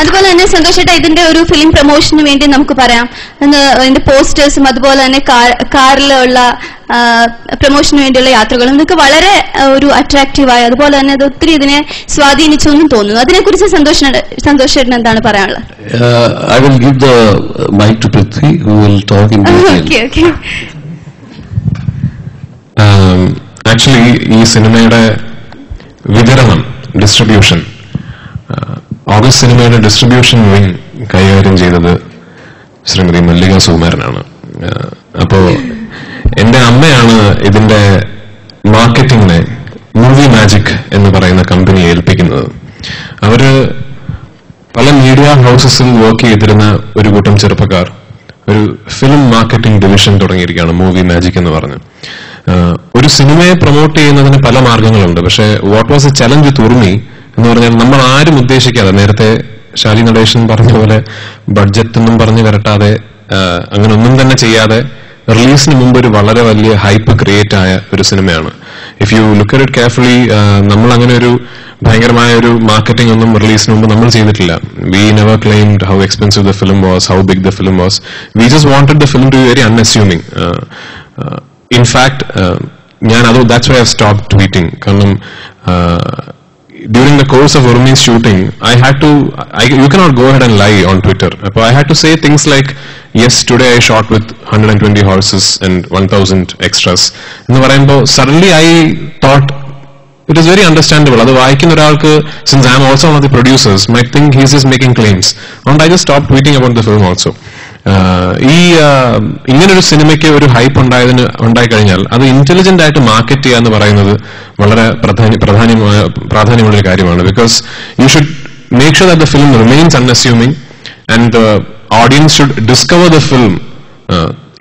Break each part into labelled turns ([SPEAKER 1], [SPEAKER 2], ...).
[SPEAKER 1] അതുപോലെ തന്നെ സന്തോഷേട്ടാ ഇതിന്റെ ഒരു ഫിലിം പ്രൊമോഷന് വേണ്ടി നമുക്ക് പറയാം ഇതിന്റെ പോസ്റ്റേഴ്സും അതുപോലെ തന്നെ കാറിലുള്ള പ്രൊമോഷന് വേണ്ടിയുള്ള യാത്രകളും ഇതൊക്കെ വളരെ ഒരു അട്രാക്റ്റീവായി അതുപോലെ തന്നെ അത് ഒത്തിരി ഇതിനെ സ്വാധീനിച്ചു എന്നും തോന്നുന്നു. അതിനെക്കുറിച്ച് സന്തോഷേട്ടൻ എന്താണ് പറയാനുള്ളത്?
[SPEAKER 2] I will give the mic to Prithvi who will talk in detail.
[SPEAKER 1] Okay.
[SPEAKER 3] Actually ഈ സിനിമയുടെ വിതരണം ഡിസ്ട്രിബ്യൂഷൻ ഓഗസ്റ്റ് സിനിമയുടെ ഡിസ്ട്രിബ്യൂഷൻ വിങ് കൈകാര്യം ചെയ്തത് ശ്രീമതി മല്ലിക സുകുമാരനാണ്. അപ്പോ എന്റെ അമ്മയാണ് ഇതിന്റെ മാർക്കറ്റിംഗിനെ മൂവി മാജിക് എന്ന് പറയുന്ന കമ്പനി ഏൽപ്പിക്കുന്നത്. അവര് പല മീഡിയ ഹൗസസിൽ വർക്ക് ചെയ്തിരുന്ന ഒരു കൂട്ടം ചെറുപ്പക്കാർ ഒരു ഫിലിം മാർക്കറ്റിംഗ് ഡിവിഷൻ തുടങ്ങിയിരിക്കുകയാണ്, മൂവി മാജിക് എന്ന് പറഞ്ഞു. ഒരു സിനിമയെ പ്രൊമോട്ട് ചെയ്യുന്നതിന് പല മാർഗങ്ങളുണ്ട്. പക്ഷേ what was a challenge with Urumi എന്ന് പറഞ്ഞാൽ നമ്മൾ ആരും ഉദ്ദേശിക്കാതെ, നേരത്തെ ശാലി നടേശൻ പറഞ്ഞ പോലെ ബഡ്ജറ്റ് ഒന്നും പറഞ്ഞു വരട്ടാതെ അങ്ങനെ ഒന്നും തന്നെ ചെയ്യാതെ റിലീസിന് മുമ്പ് ഒരു വളരെ വലിയ ഹൈപ്പ് ക്രിയേറ്റ് ആയ ഒരു സിനിമയാണ്. If you look at it carefully, നമ്മൾ അങ്ങനെ ഒരു ഭയങ്കരമായ ഒരു മാർക്കറ്റിംഗ് ഒന്നും റിലീസിന് മുമ്പ് നമ്മൾ ചെയ്തിട്ടില്ല. We never claimed how expensive the film was, how big the film was. We just wanted the film to be very unassuming. In fact, that's why I've stopped tweeting. During the course of Urmi's shooting, you cannot go ahead and lie on Twitter. I had to say things like, yes, today I shot with 120 horses and 1000 extras. Suddenly I thought it is very understandable. Since I am also one of the producers, might think he's just making claims. And I just stopped tweeting about the film also. ഇങ്ങനൊരു സിനിമയ്ക്ക് ഒരു hype ഉണ്ടായിക്കഴിഞ്ഞാൽ അത് intelligent ആയിട്ട് market ചെയ്യുക എന്ന് പറയുന്നത് വളരെ പ്രാധാന്യമുള്ളൊരു കാര്യമാണ്. Because you should make sure that the film remains unassuming and the audience should discover the film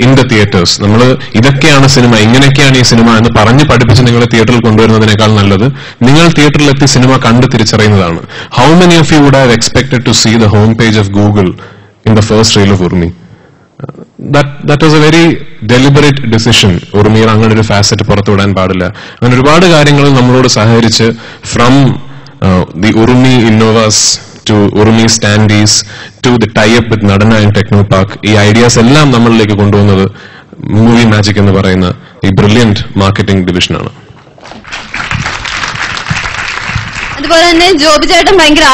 [SPEAKER 3] in the theatres. നമ്മൾ ഇതൊക്കെയാണ് സിനിമ, ഇങ്ങനെയൊക്കെയാണ് ഈ സിനിമ എന്ന് പറഞ്ഞ് പഠിപ്പിച്ച് നിങ്ങൾ തിയേറ്ററിൽ കൊണ്ടുവരുന്നതിനേക്കാൾ നല്ലത് നിങ്ങൾ തിയേറ്ററിലെത്തി സിനിമ കണ്ട് തിരിച്ചറിയുന്നതാണ്. How many of you would have expected to see the home page of Google in the first reel of Urmi? That was a very deliberate decision. Urmiyar അങ്ങനെ ഒരു ഫാസറ്റ് പുറത്തു വിടാൻ പാടില്ല. അങ്ങനെ ഒരുപാട് കാര്യങ്ങൾ നമ്മളോട് സഹകരിച്ച് from the Urumi Innovas to Urumi standees to the tie up with Nadana and Technopark, ഈ ഐഡിയാസ് എല്ലാം നമ്മളിലേക്ക് കൊണ്ടുവന്നത് മൂവി മാജിക് എന്ന് പറയുന്ന ഈ ബ്രില്യന്റ് മാർക്കറ്റിംഗ് ഡിവിഷനാണ്.
[SPEAKER 1] അതുപോലെ തന്നെ ജോബി ചേട്ടൻ ഭയങ്കര